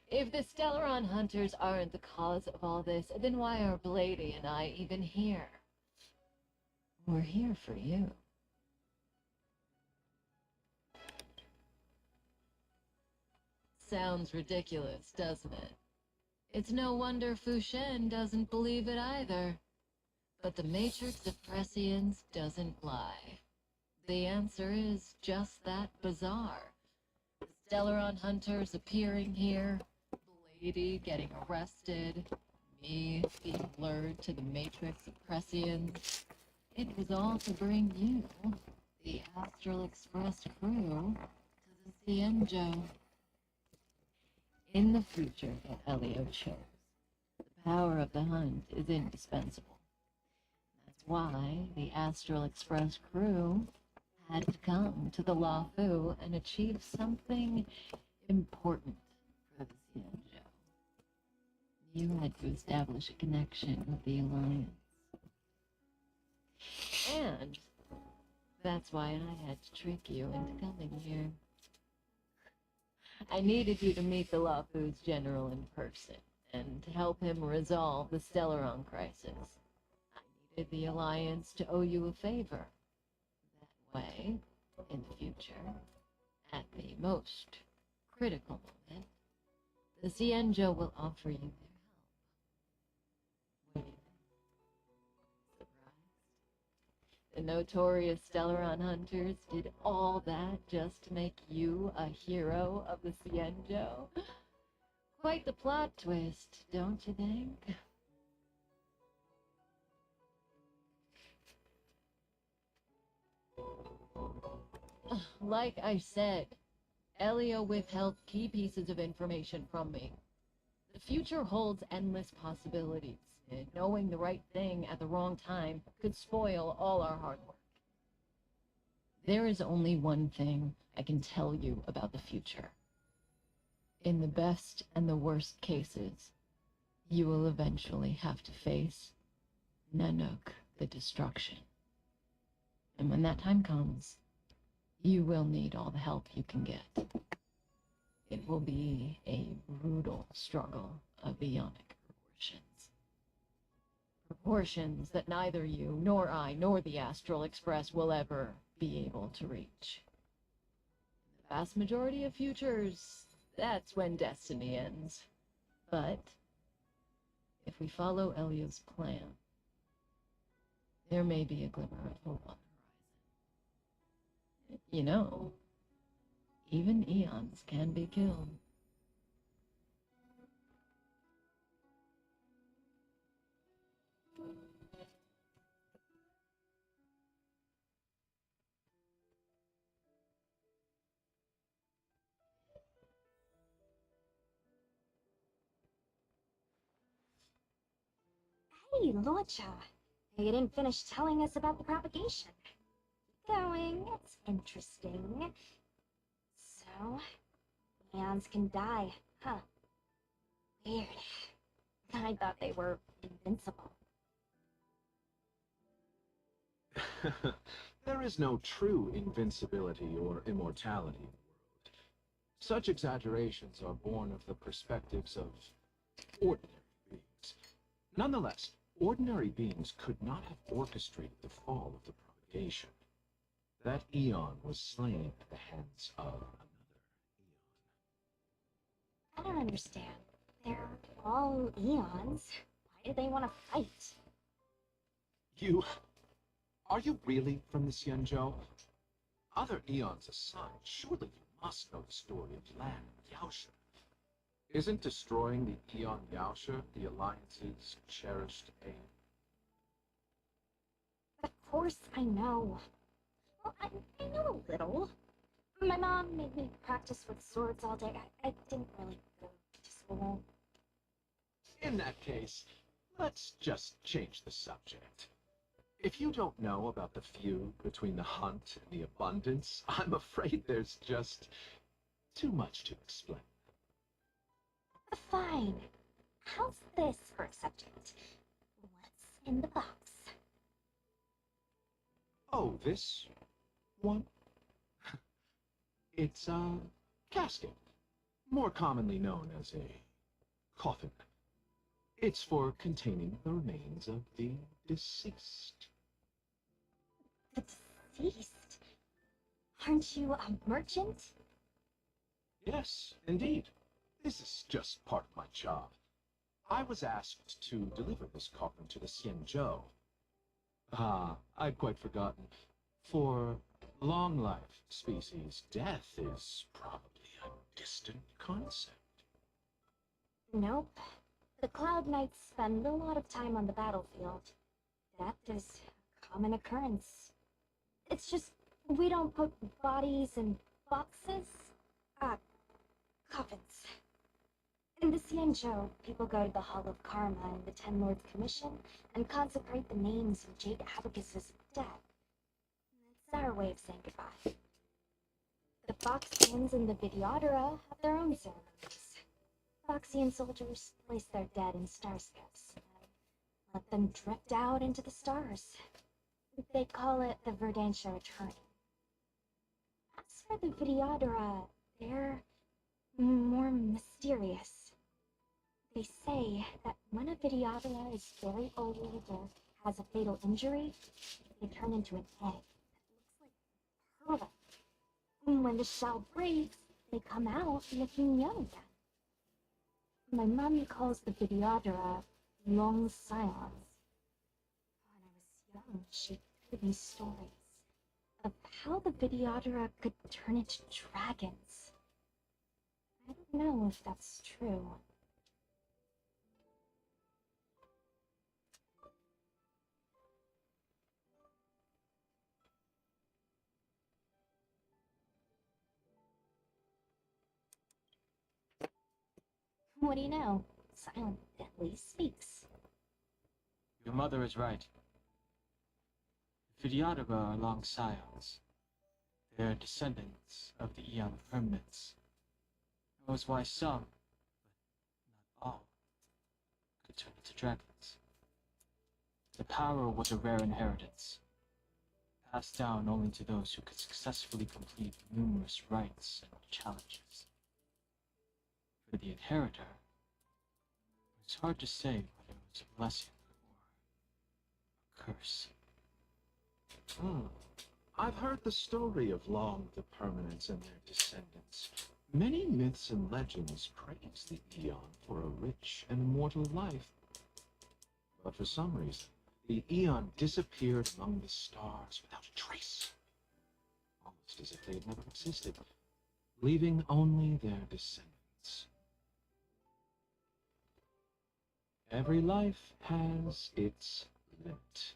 If the Stellaron hunters aren't the cause of all this, then why are Blady and I even here? We're here for you. Sounds ridiculous, doesn't it? It's no wonder Fu Shen doesn't believe it either. But the Matrix of Prescience doesn't lie. The answer is just that bizarre. The Stellaron hunters appearing here, Blady getting arrested, me being lured to the Matrix of Prescience. It was all to bring you, the Astral Express crew, to the Cienjo. In the future that Elio chose, the power of the hunt is indispensable. That's why the Astral Express crew had to come to the Luofu and achieve something important for the Cienjo. You had to establish a connection with the Alliance. And that's why I had to trick you into coming here. I needed you to meet the Luofu's general in person and to help him resolve the Stellaron crisis. I needed the Alliance to owe you a favor. That way, in the future, at the most critical moment, the Cienjo will offer you their help. What do you think? Surprised? The notorious Stellaron hunters did all that just to make you a hero of the Cienjo? Quite the plot twist, don't you think? Like I said, Elio withheld key pieces of information from me. The future holds endless possibilities, and knowing the right thing at the wrong time could spoil all our hard work. There is only one thing I can tell you about the future. In the best and the worst cases, you will eventually have to face Nanook the Destruction. And when that time comes, you will need all the help you can get. It will be a brutal struggle of Ionic proportions. Proportions that neither you, nor I, nor the Astral Express will ever be able to reach. In the vast majority of futures, that's when destiny ends. But if we follow Elio's plan, there may be a glimmer of hope on the horizon. You know, even eons can be killed. Hey, Luocha. You didn't finish telling us about the propagation. Keep going, it's interesting. So, eons can die, huh? Weird. I thought they were invincible. There is no true invincibility or immortality in the world. Such exaggerations are born of the perspectives of ordinary beings. Nonetheless, ordinary beings could not have orchestrated the fall of the propagation. That eon was slain at the hands of another eon. I don't understand. They're all eons. Why do they want to fight? Are you really from the Cienjo? Other eons aside, surely you must know the story of Lan Yaosha. Isn't destroying the Eon Yaosha the Alliance's cherished aim? Of course I know. Well, I know a little. My mom made me practice with swords all day. I didn't really go to school. In that case, let's just change the subject. If you don't know about the feud between the hunt and the abundance, I'm afraid there's just too much to explain. Fine. How's this for a subject? What's in the box? Oh, this one? It's a casket, more commonly known as a coffin. It's for containing the remains of the deceased. The deceased? Aren't you a merchant? Yes, indeed. This is just part of my job. I was asked to deliver this coffin to the Xianzhou. Ah, I'd quite forgotten. For long-life species, death is probably a distant concept. Nope. The Cloud Knights spend a lot of time on the battlefield. Death is a common occurrence. It's just we don't put bodies in boxes. Coffins. In the Xianzhou, people go to the Hall of Karma and the Ten Lords Commission and consecrate the names of Jade Abacuses of death. It's our way of saying goodbye. The Foxians and the Vidyadhara have their own ceremonies. Foxian soldiers place their dead in starscapes and let them drift out into the stars. They call it the Verdantia Returning. As for the Vidyadhara, they're more mysterious. They say that when a Vidyadhara is very old or has a fatal injury, they turn into an egg that looks like pearl. When the shell breaks, they come out looking young again. My mom calls the Vidyadhara long scions. When I was young, she told me stories of how the Vidyadhara could turn into dragons. I don't know if that's true. What do you know? Silent Deathly speaks. Your mother is right. The Vidyadhara are long scions. They are descendants of the Aeon Permanents. That was why some, but not all, could turn into dragons. The power was a rare inheritance, passed down only to those who could successfully complete numerous rites and challenges. For the inheritor, it's hard to say whether it was a blessing or a curse. I've heard the story of Long the Permanents and their descendants. Many myths and legends praise the Aeon for a rich and immortal life. But for some reason, the Aeon disappeared among the stars without a trace, almost as if they had never existed, leaving only their descendants. Every life has its limit.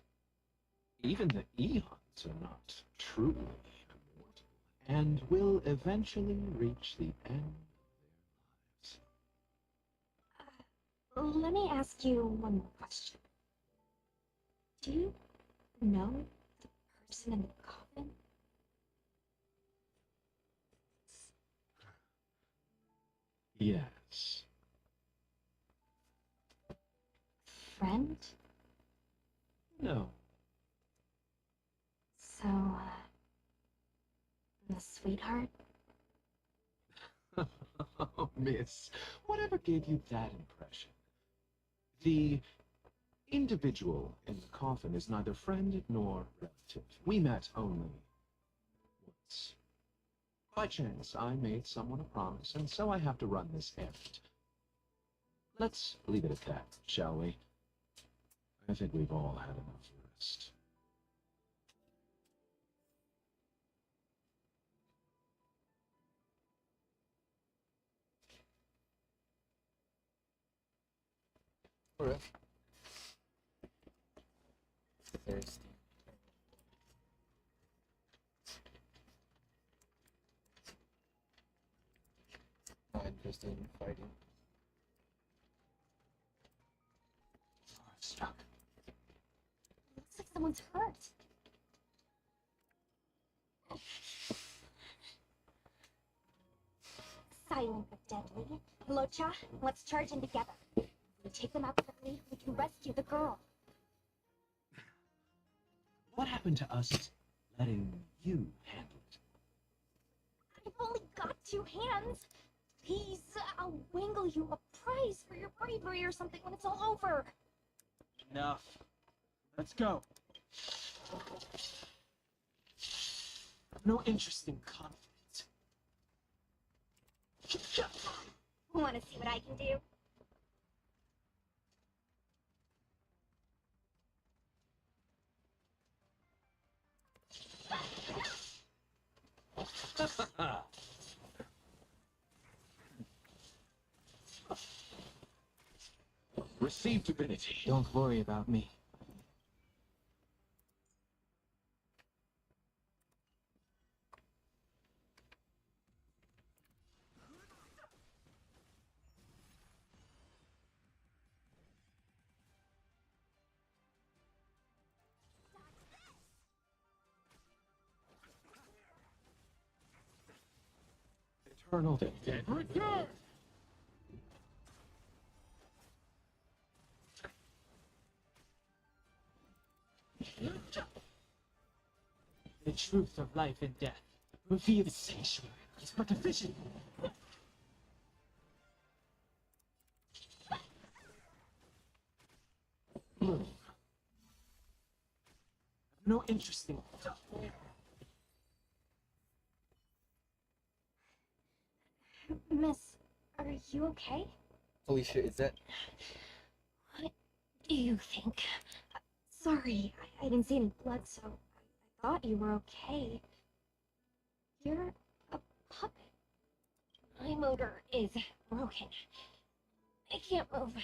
Even the Aeons are not truly immortal, and will eventually reach the end of their lives. Let me ask you one more question. Do you know the person in the coffin? Yes. Friend? No. So, the sweetheart? Oh, miss, whatever gave you that impression? The individual in the coffin is neither friend nor relative. We met only once. By chance, I made someone a promise, and so I have to run this errand. Let's leave it at that, shall we? I think we've all had enough rest. Alright. Thirsty. interested in fighting. I'm stuck. Looks like someone's hurt. Silent but deadly. Locha, let's charge in together. If we take them out quickly, we can rescue the girl. What happened to us letting you handle it? I've only got 2 hands. Please, I'll wangle you a prize for your bravery or something when it's all over. Enough. Let's go. No interest in conflict. Want to see what I can do? Receive divinity. Don't worry about me. Eternal dead. Return! The truth of life and death. Reveal the sanctuary is but a vision. I've no interest in. Miss, are you okay? Holy shit, is that? What do you think? Sorry, I didn't see any blood, so I thought you were okay. You're a puppet. My motor is broken. I can't move. Are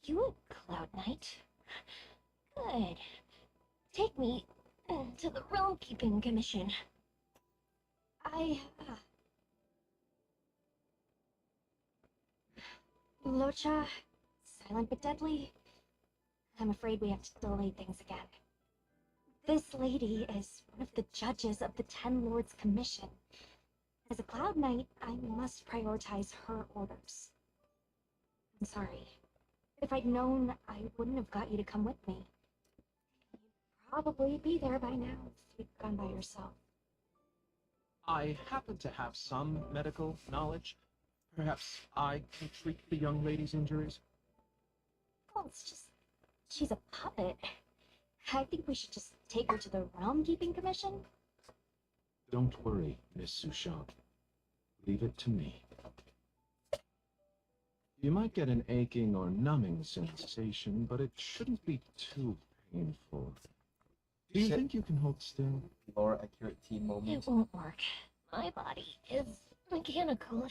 you a Cloud Knight? Good. Take me to the Realm Keeping Commission. Locha, silent but deadly. I'm afraid we have to delay things again. This lady is one of the judges of the Ten Lords Commission. As a Cloud Knight, I must prioritize her orders. I'm sorry. If I'd known, I wouldn't have got you to come with me. You'd probably be there by now if you'd gone by yourself. I happen to have some medical knowledge. Perhaps I can treat the young lady's injuries. Well, it's just... she's a puppet. I think we should just take her to the Realm Keeping Commission. Don't worry, Miss Sushant. Leave it to me. You might get an aching or numbing sensation, but it shouldn't be too painful. Do you Shit. think you can hold still? More accurate team moment. It won't work. My body is mechanical,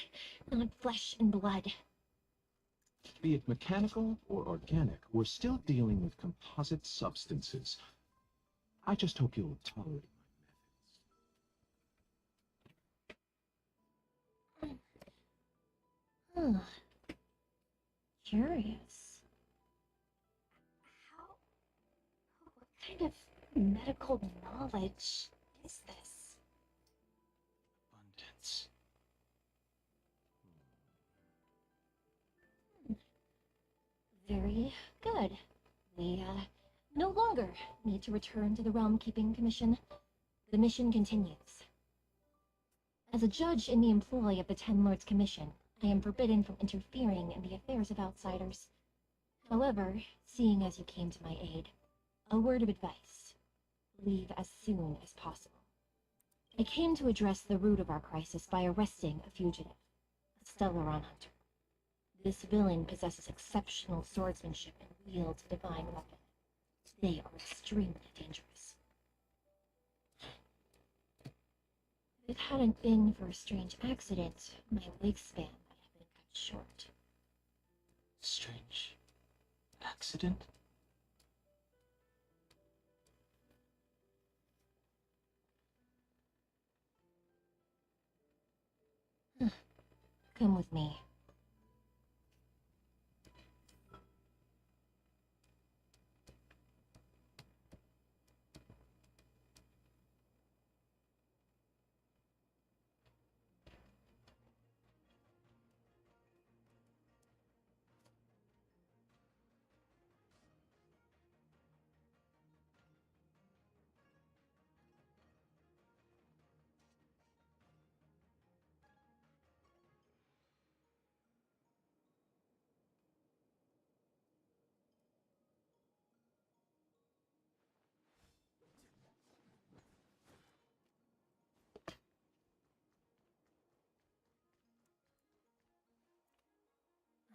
not flesh and blood. Be it mechanical or organic, we're still dealing with composite substances. I just hope you'll tolerate Huh. Curious. What kind of medical knowledge is this? Abundance. Very good. We, no longer need to return to the Realm Keeping Commission. The mission continues. As a judge in the employ of the Ten Lords Commission, I am forbidden from interfering in the affairs of outsiders. However, seeing as you came to my aid, a word of advice. Leave as soon as possible. I came to address the root of our crisis by arresting a fugitive, a Stellaron hunter. This villain possesses exceptional swordsmanship and wields a divine weapon. They are extremely dangerous. If it hadn't been for a strange accident, my wingspan might have been cut short. Strange. Accident? Come with me.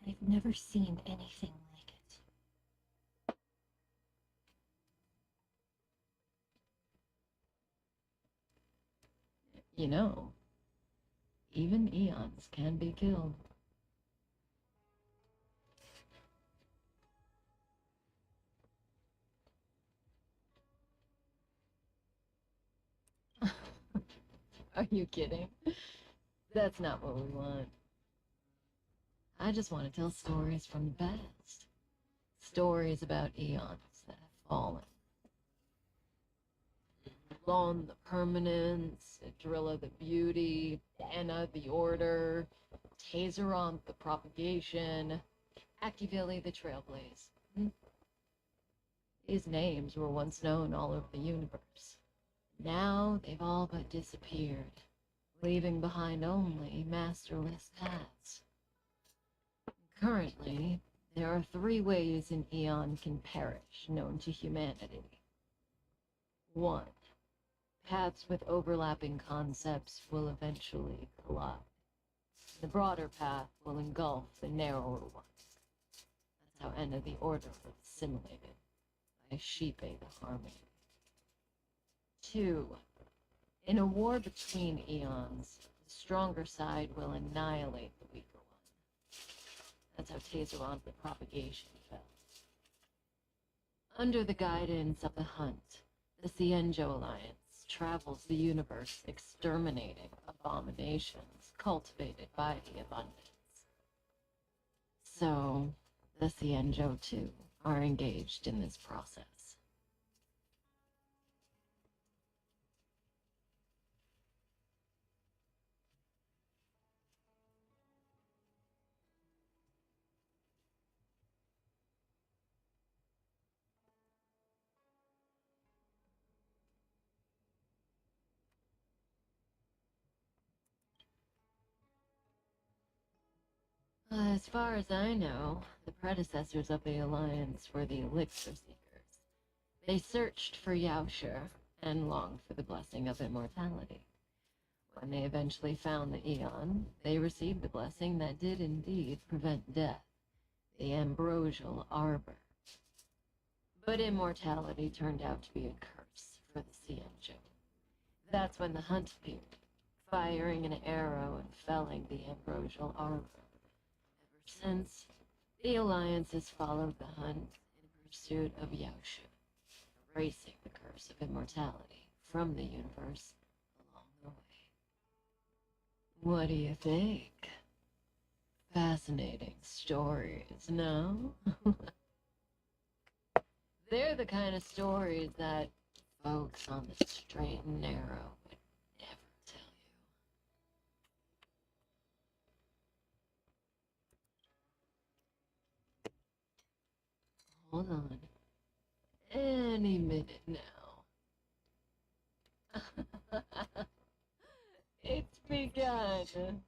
I've never seen anything like it. You know, even eons can be killed. Are you kidding? That's not what we want. I just want to tell stories from the past. Stories about eons that have fallen. Lon the Permanence, Drilla the Beauty, Anna the Order, Tazeron the Propagation, Activili the Trailblaze. These names were once known all over the universe. Now they've all but disappeared, leaving behind only masterless paths. Currently, there are 3 ways an eon can perish known to humanity. 1. Paths with overlapping concepts will eventually collide. The broader path will engulf the narrower ones. That's how Enna the Order was assimilated by Sheepe the Harmony. 2. In a war between eons, the stronger side will annihilate the weaker one. That's how Tazeron the Propagation fell. Under the guidance of the Hunt, the Cienjo Alliance travels the universe exterminating abominations cultivated by the Abundance. So, the Cienjo too are engaged in this process. As far as I know, the predecessors of the Alliance were the Elixir Seekers. They searched for Yaoshi and longed for the blessing of immortality. When they eventually found the Eon, they received the blessing that did indeed prevent death, the Ambrosial Arbor. But immortality turned out to be a curse for the Cienjo. That's when the Hunt appeared, firing an arrow and felling the Ambrosial Arbor. Since, the Alliance has followed the Hunt in pursuit of Yaoshi, erasing the curse of immortality from the universe along the way. What do you think? Fascinating stories, no? They're the kind of stories that folks on the straight and narrow would never tell you. Hold on. Any minute now. It's begun.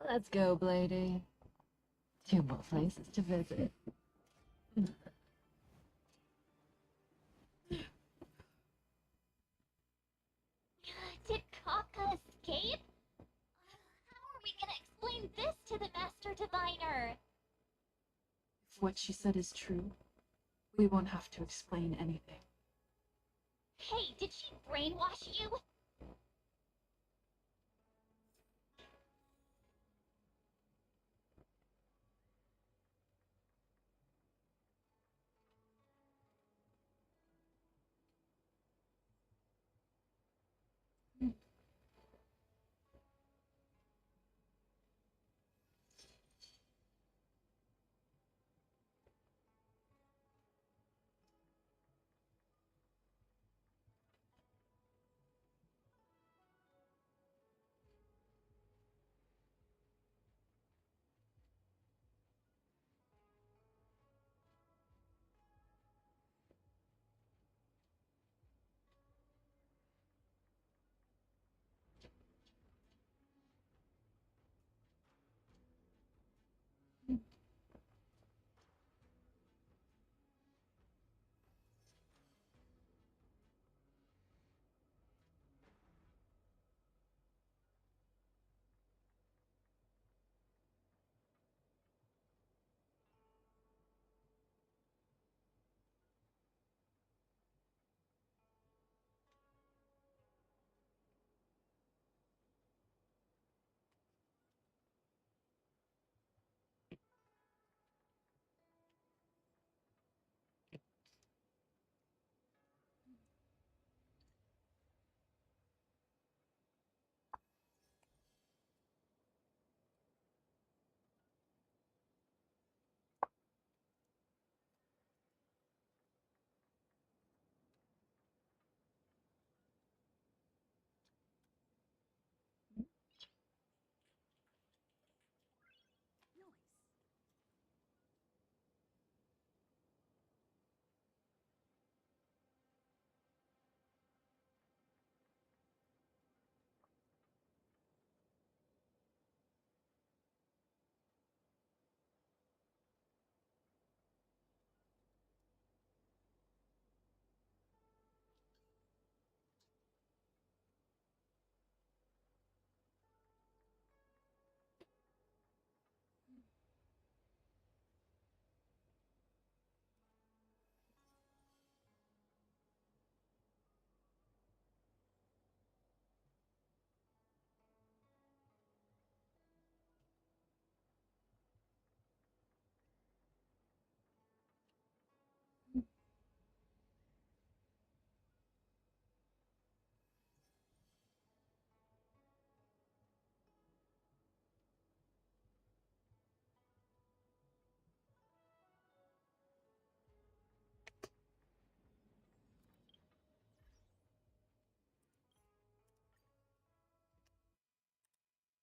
Let's go, Blady. 2 more places to visit. Did Kaka escape? How are we gonna explain this to the Master Diviner? If what she said is true, We won't have to explain anything. Hey, did she brainwash you?